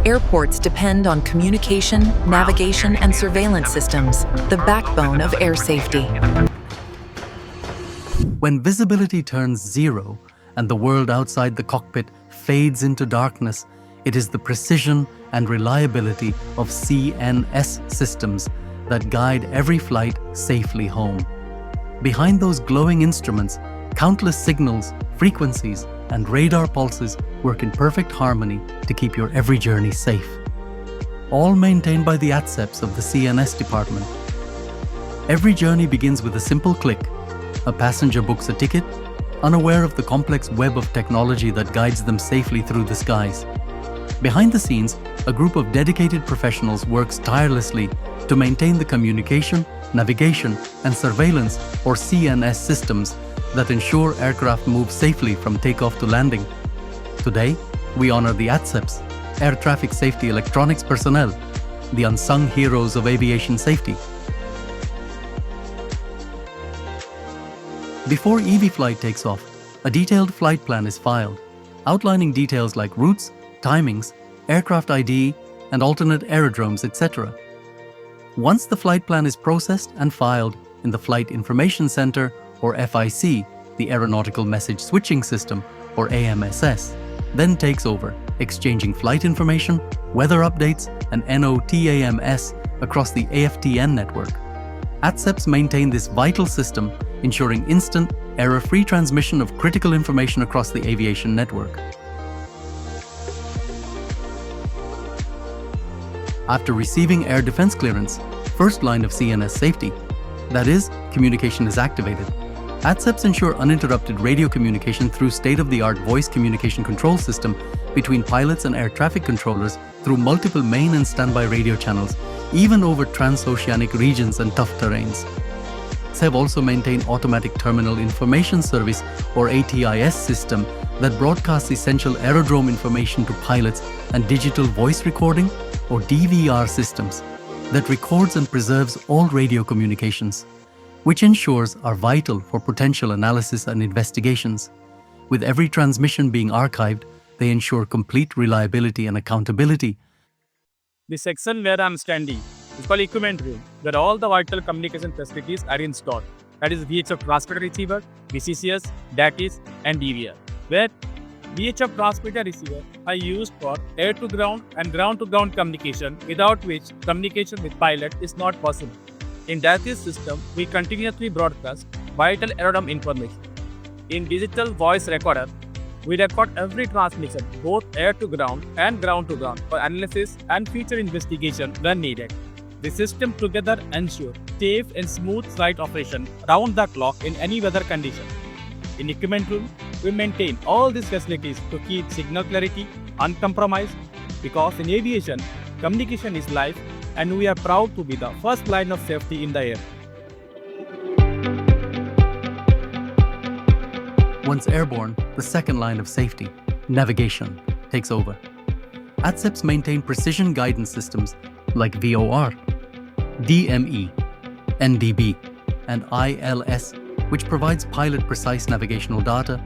Airports depend on communication, navigation, and surveillance systems, the backbone of air safety. When visibility turns zero and the world outside the cockpit fades into darkness, it is the precision and reliability of CNS systems that guide every flight safely home. Behind those glowing instruments, countless signals, frequencies, and radar pulses work in perfect harmony to keep your every journey safe. All maintained by the ATSEPs of the CNS department. Every journey begins with a simple click. A passenger books a ticket, unaware of the complex web of technology that guides them safely through the skies. Behind the scenes, a group of dedicated professionals works tirelessly to maintain the communication, navigation, and surveillance or CNS systems that ensure aircraft move safely from takeoff to landing. Today, we honor the ATSEPs, Air Traffic Safety Electronics personnel, the unsung heroes of aviation safety. Before EV flight takes off, a detailed flight plan is filed, outlining details like routes, timings, aircraft ID, and alternate aerodromes, etc. Once the flight plan is processed and filed in the Flight Information Center, or FIC, the Aeronautical Message Switching System, or AMSS, then takes over, exchanging flight information, weather updates, and NOTAMS across the AFTN network. ATSEPs maintain this vital system, ensuring instant, error-free transmission of critical information across the aviation network. After receiving air defense clearance, first line of CNS safety, that is, communication is activated. ATSEPs ensure uninterrupted radio communication through state-of-the-art voice communication control system between pilots and air traffic controllers through multiple main and standby radio channels, even over transoceanic regions and tough terrains. ATSEP also maintain Automatic Terminal Information Service, or ATIS system that broadcasts essential aerodrome information to pilots, and digital voice recording, or DVR systems that records and preserves all radio communications, which ensures are vital for potential analysis and investigations. With every transmission being archived, they ensure complete reliability and accountability. The section where I am standing is called equipment room, where all the vital communication facilities are installed. That is VHF transmitter receiver, VCCS, DATIS, and DVR, where VHF transmitter receiver are used for air-to-ground and ground-to-ground communication, without which communication with pilot is not possible. In DATIS system, we continuously broadcast vital aerodrome information. In digital voice recorder, we record every transmission, both air-to-ground and ground-to-ground, for analysis and future investigation when needed. The system together ensure safe and smooth flight operation round the clock in any weather condition. In equipment room, we maintain all these facilities to keep signal clarity uncompromised, because in aviation, communication is life, and we are proud to be the first line of safety in the air. Once airborne, the second line of safety, navigation, takes over. ATSEPs maintain precision guidance systems like VOR, DME, NDB, and ILS, which provides pilot precise navigational data,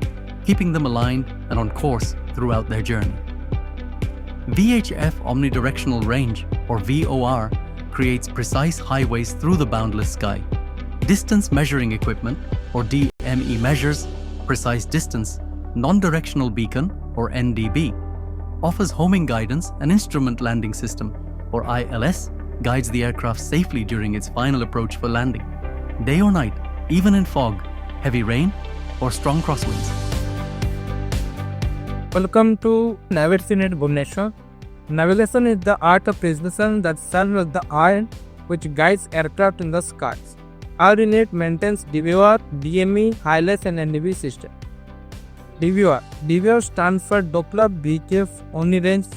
keeping them aligned and on course throughout their journey. VHF omnidirectional range, or VOR, creates precise highways through the boundless sky. Distance measuring equipment, or DME, measures precise distance. Non-directional beacon, or NDB, offers homing guidance and instrument landing system, or ILS, guides the aircraft safely during its final approach for landing, day or night, even in fog, heavy rain, or strong crosswinds. Welcome to Navigation at Bhubaneswar. Navigation is the art of precision that serves as the eye which guides aircraft in the skies. Our unit maintains DVR, DME, ILS, and NDB system. DVR stands for Doppler VHF Omnirange,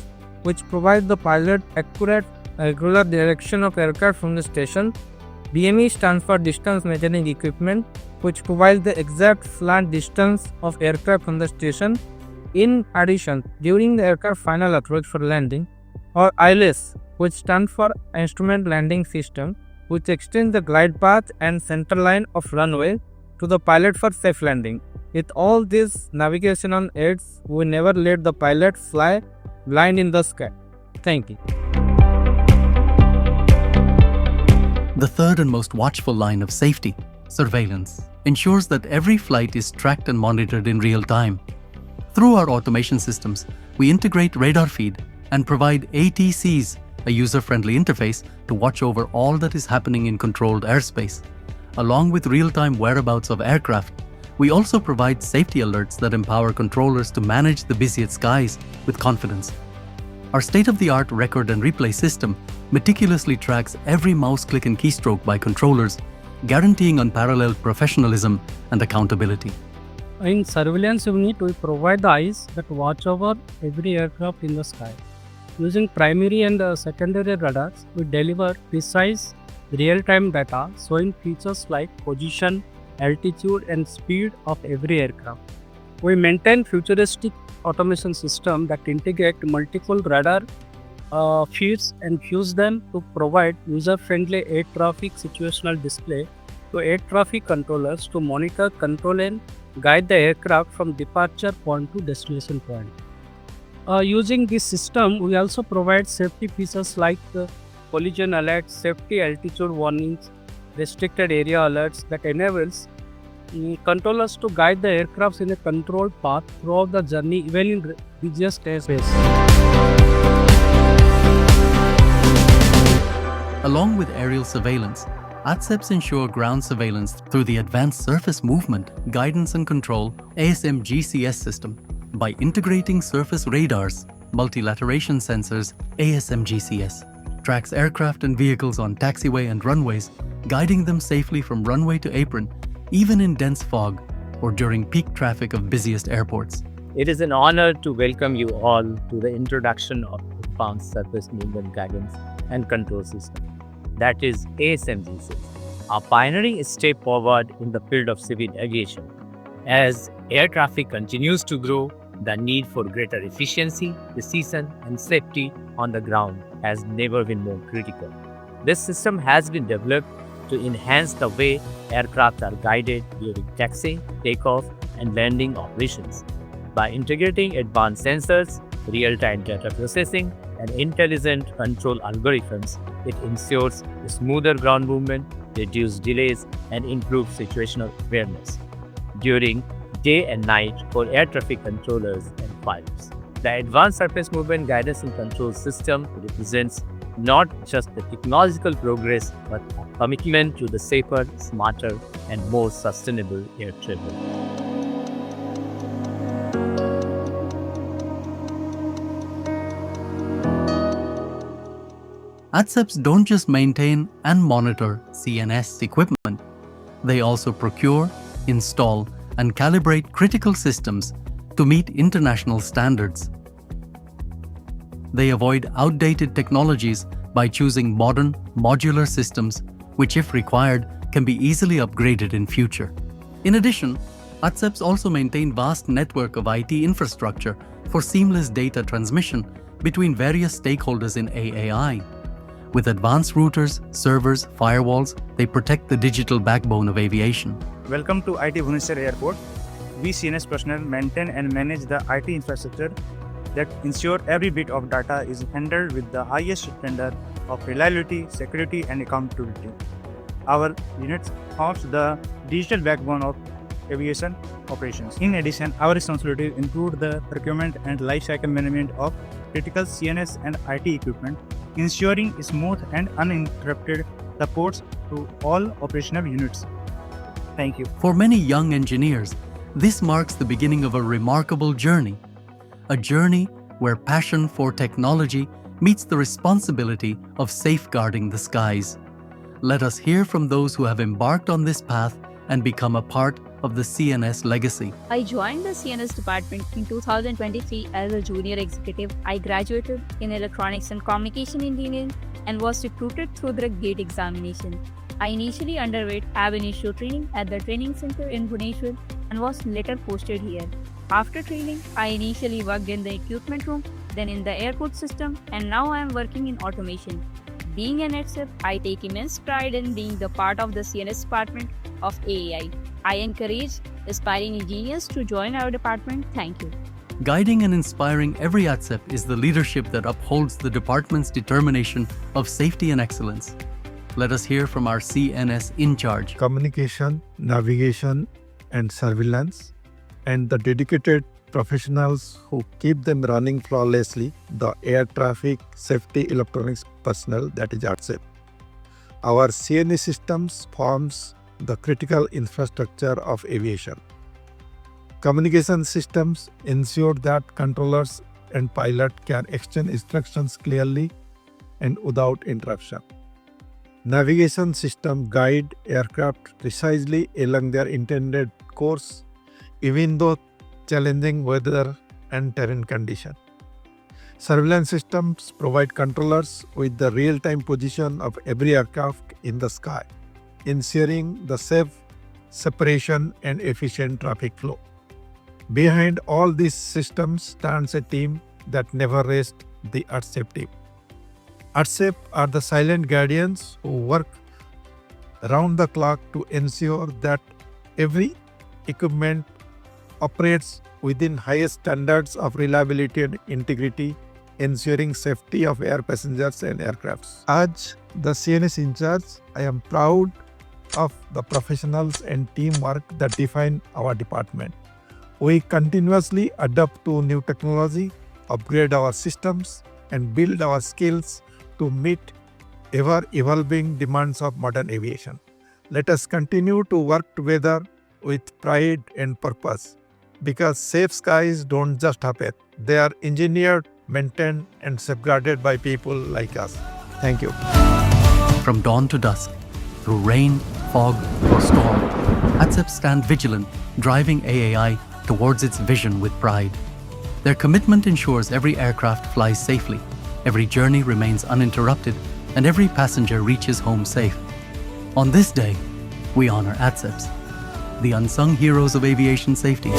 which provides the pilot accurate regular direction of aircraft from the station. DME stands for Distance Measuring Equipment, which provides the exact flight distance of aircraft from the station. In addition, during the aircraft final approach for landing, or ILS, which stands for Instrument Landing System, which extends the glide path and center line of runway to the pilot for safe landing. With all these navigational aids, we never let the pilot fly blind in the sky. Thank you. The third and most watchful line of safety, surveillance, ensures that every flight is tracked and monitored in real time. Through our automation systems, we integrate radar feed and provide ATCs, a user-friendly interface to watch over all that is happening in controlled airspace. Along with real-time whereabouts of aircraft, we also provide safety alerts that empower controllers to manage the busiest skies with confidence. Our state-of-the-art record and replay system meticulously tracks every mouse click and keystroke by controllers, guaranteeing unparalleled professionalism and accountability. In surveillance unit, we provide the eyes that watch over every aircraft in the sky. Using primary and secondary radars, we deliver precise real-time data showing features like position, altitude, and speed of every aircraft. We maintain futuristic automation system that integrate multiple radar feeds and fuse them to provide user-friendly air traffic situational display to air traffic controllers to monitor, control, and guide the aircraft from departure point to destination point. Using this system, we also provide safety features like collision alerts, safety altitude warnings, restricted area alerts that enables controllers to guide the aircrafts in a controlled path throughout the journey, even in busiest airspace. Along with aerial surveillance, ATSEPs ensure ground surveillance through the Advanced Surface Movement, Guidance and Control ASM GCS system. By integrating surface radars, multilateration sensors ASM GCS tracks aircraft and vehicles on taxiway and runways, guiding them safely from runway to apron, even in dense fog or during peak traffic of busiest airports. It is an honor to welcome you all to the introduction of Advanced Surface Movement Guidance and Control System, that is ASMGC, a pioneering step forward in the field of civil aviation. As air traffic continues to grow, the need for greater efficiency, precision, and safety on the ground has never been more critical. This system has been developed to enhance the way aircraft are guided during taxi, takeoff, and landing operations. By integrating advanced sensors, real-time data processing, and intelligent control algorithms, it ensures smoother ground movement, reduced delays, and improved situational awareness during day and night for air traffic controllers and pilots. The Advanced Surface Movement Guidance and Control System represents not just the technological progress, but a commitment to the safer, smarter, and more sustainable air travel. ATSEPs don't just maintain and monitor CNS equipment, they also procure, install, and calibrate critical systems to meet international standards. They avoid outdated technologies by choosing modern, modular systems, which if required, can be easily upgraded in future. In addition, ATSEPs also maintain vast network of IT infrastructure for seamless data transmission between various stakeholders in AAI. With advanced routers, servers, firewalls, they protect the digital backbone of aviation. Welcome to IT Bhubaneswar Airport. We CNS personnel maintain and manage the IT infrastructure that ensure every bit of data is handled with the highest standard of reliability, security, and accountability. Our unit forms the digital backbone of aviation operations. In addition, our responsibilities include the procurement and lifecycle management of critical CNS and IT equipment, ensuring smooth and uninterrupted supports to all operational units. Thank you. For many young engineers, this marks the beginning of a remarkable journey. A journey where passion for technology meets the responsibility of safeguarding the skies. Let us hear from those who have embarked on this path and become a part of the CNS legacy. I joined the CNS department in 2023 as a junior executive. I graduated in electronics and communication engineering and was recruited through the GATE examination. I initially underwent ab initio training at the training center in Bhubaneswar and was later posted here. After training, I initially worked in the equipment room, then in the airport system, and now I am working in automation. Being an ATSEP, I take immense pride in being the part of the CNS department of AAI. I encourage aspiring engineers to join our department. Thank you. Guiding and inspiring every ATSEP is the leadership that upholds the department's determination of safety and excellence. Let us hear from our CNS in charge. Communication, navigation, and surveillance, and the dedicated professionals who keep them running flawlessly, the air traffic safety electronics personnel, that is ATSEP. Our CNS systems forms the critical infrastructure of aviation. Communication systems ensure that controllers and pilot can exchange instructions clearly and without interruption. Navigation systems guide aircraft precisely along their intended course, even though challenging weather and terrain conditions. Surveillance systems provide controllers with the real-time position of every aircraft in the sky, ensuring the safe separation and efficient traffic flow. Behind all these systems stands a team that never rests, the ATSEP team. ATSEP are the silent guardians who work round the clock to ensure that every equipment operates within highest standards of reliability and integrity, ensuring safety of air passengers and aircrafts. As the CNS in charge, I am proud of the professionals and teamwork that define our department. We continuously adapt to new technology, upgrade our systems, and build our skills to meet ever-evolving demands of modern aviation. Let us continue to work together with pride and purpose, because safe skies don't just happen. They are engineered, maintained, and safeguarded by people like us. Thank you. From dawn to dusk, through rain, fog, or storm, ATSEP stand vigilant, driving AAI towards its vision with pride. Their commitment ensures every aircraft flies safely, every journey remains uninterrupted, and every passenger reaches home safe. On this day, we honor ATSEPs, the unsung heroes of aviation safety.